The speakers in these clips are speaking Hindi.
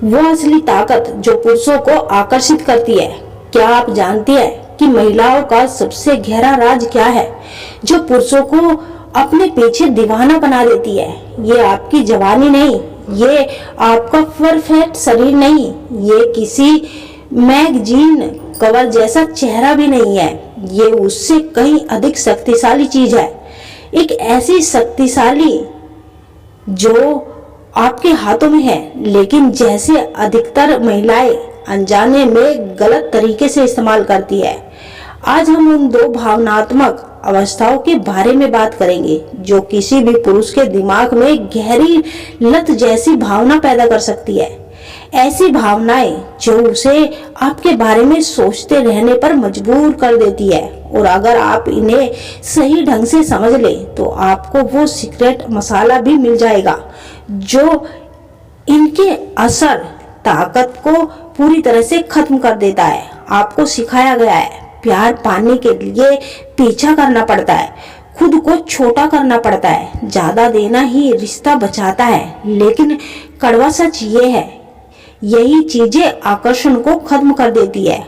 वो असली ताकत जो पुरुषों को आकर्षित करती है। क्या आप जानती है कि महिलाओं का सबसे गहरा राज क्या है, जो पुरुषों को अपने पीछे दीवाना बना देती है? ये आपकी जवानी नहीं, ये आपका परफेक्ट शरीर नहीं, ये किसी मैगजीन कवर जैसा चेहरा भी नहीं है। ये उससे कहीं अधिक शक्तिशाली चीज है। एक ऐसी शक्तिशाली जो आपके हाथों में है, लेकिन जैसे अधिकतर महिलाएं अनजाने में गलत तरीके से इस्तेमाल करती है। आज हम उन दो भावनात्मक अवस्थाओं के बारे में बात करेंगे जो किसी भी पुरुष के दिमाग में गहरी लत जैसी भावना पैदा कर सकती है। ऐसी भावनाएं जो उसे आपके बारे में सोचते रहने पर मजबूर कर देती है, और अगर आप इन्हें सही ढंग से समझ ले तो आपको वो सीक्रेट मसाला भी मिल जाएगा जो इनके असर ताकत को पूरी तरह से खत्म कर देता है। आपको सिखाया गया है प्यार पाने के लिए पीछा करना पड़ता है, खुद को छोटा करना पड़ता है, ज्यादा देना ही रिश्ता बचाता है। लेकिन कड़वा सच ये है, यही चीजें आकर्षण को खत्म कर देती है।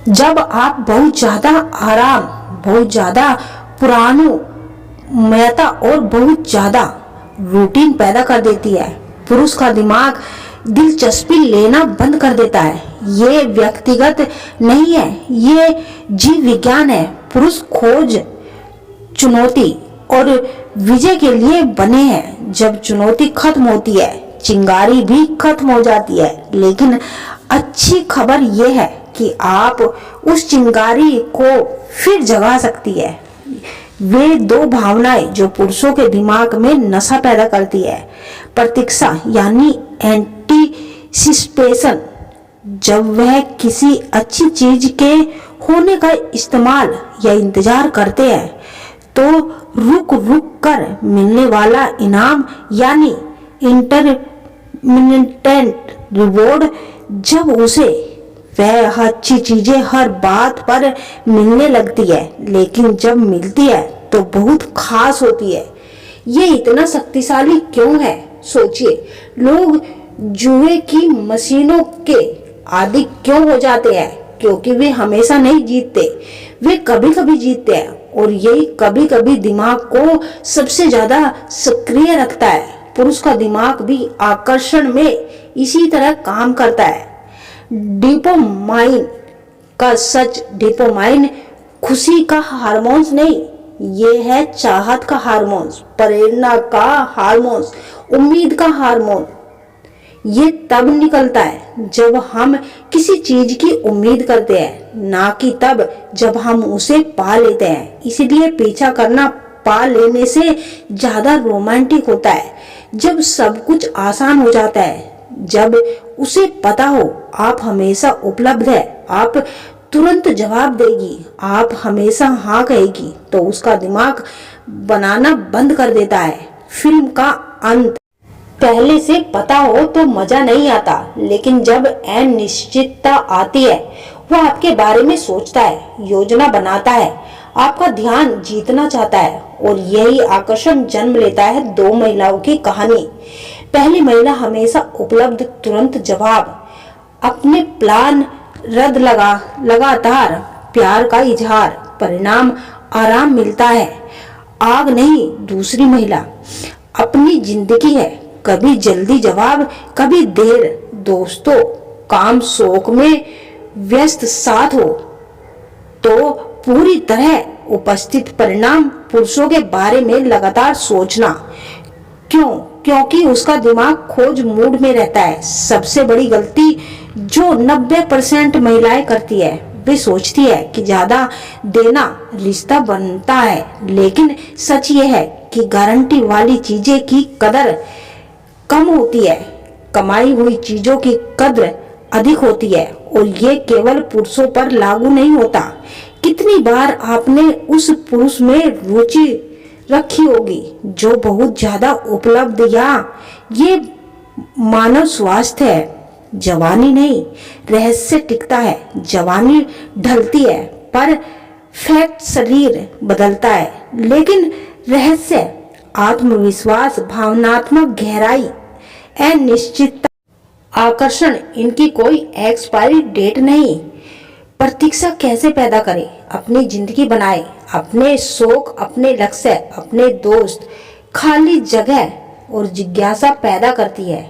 जब आप बहुत ज्यादा आराम, बहुत ज्यादा पुराणुमयता और बहुत ज्यादा रूटीन पैदा कर देती है, पुरुष का दिमाग दिलचस्पी लेना बंद कर देता है। ये व्यक्तिगत नहीं है, ये जीव विज्ञान है। पुरुष खोज, चुनौती और विजय के लिए बने हैं। जब चुनौती खत्म होती है, चिंगारी भी खत्म हो जाती है। लेकिन अच्छी खबर यह है कि आप उस चिंगारी को फिर जगा सकती है। वे दो भावनाएं जो पुरुषों के दिमाग में नशा पैदा करती है, प्रतीक्षा यानी एंटीसिपेशन। जब वह किसी अच्छी चीज के होने का इस्तेमाल या इंतजार करते हैं, तो रुक रुक कर मिलने वाला इनाम यानी इंटरमिटेंट रिवॉर्ड, जब उसे वह अच्छी चीजें हर बात पर मिलने लगती है, लेकिन जब मिलती है तो बहुत खास होती है। ये इतना शक्तिशाली क्यों है? सोचिए, लोग जुए की मशीनों के आदि क्यों हो जाते हैं? क्योंकि वे हमेशा नहीं जीतते, वे कभी कभी जीतते हैं, और यही कभी कभी दिमाग को सबसे ज्यादा सक्रिय रखता है। पुरुष का दिमाग भी आकर्षण में इसी तरह काम करता है। डोपामाइन का सच, डोपामाइन खुशी का हार्मोन्स नहीं, ये है चाहत का हार्मोन्स, प्रेरणा का हार्मोन्स, उम्मीद का हार्मोन। ये तब निकलता है जब हम किसी चीज की उम्मीद करते हैं, ना कि तब जब हम उसे पा लेते हैं। इसलिए पीछा करना पा लेने से ज्यादा रोमांटिक होता है। जब सब कुछ आसान हो जाता है, जब उसे पता हो आप हमेशा उपलब्ध है, आप तुरंत जवाब देगी, आप हमेशा हाँ कहेगी, तो उसका दिमाग बनाना बंद कर देता है। फिल्म का अंत पहले से पता हो तो मजा नहीं आता, लेकिन जब अनिश्चितता आती है, वो आपके बारे में सोचता है, योजना बनाता है, आपका ध्यान जीतना चाहता है, और यही आकर्षण जन्म लेता है दो महिलाओं की कहानी। पहली महिला हमेशा उपलब्ध, तुरंत जवाब, अपने प्लान रद्द, लगातार प्यार का इजहार, परिणाम आराम मिलता है, आग नहीं। दूसरी महिला अपनी जिंदगी है, कभी जल्दी जवाब, कभी देर, दोस्तों, काम, शौक में व्यस्त, साथ हो तो पूरी तरह उपस्थित, परिणाम पुरुषों के बारे में लगातार सोचना। क्यों? क्योंकि उसका दिमाग खोज मूड में रहता है। सबसे बड़ी गलती जो 90% महिलाएं करती है, वे सोचती है कि ज्यादा देना रिश्ता बनता है, लेकिन सच ये है कि गारंटी वाली चीजें की कदर कम होती है, कमाई हुई चीजों की कद्र अधिक होती है, और ये केवल पुरुषों पर लागू नहीं होता। कितनी बार आपने उस पुरुष में रुचि रखी होगी जो बहुत ज्यादा उपलब्ध, या ये मानव स्वास्थ्य है, जवानी नहीं, रहस्य टिकता है, जवानी ढलती है, पर फैक्ट शरीर बदलता है, लेकिन रहस्य आत्मविश्वास, भावनात्मक गहराई, अनिश्चितता आकर्षण, इनकी कोई एक्सपायरी डेट नहीं। प्रतीक्षा कैसे पैदा करें? अपनी जिंदगी बनाए, अपने शौक, अपने लक्ष्य, अपने दोस्त। खाली जगह और जिज्ञासा पैदा करती है।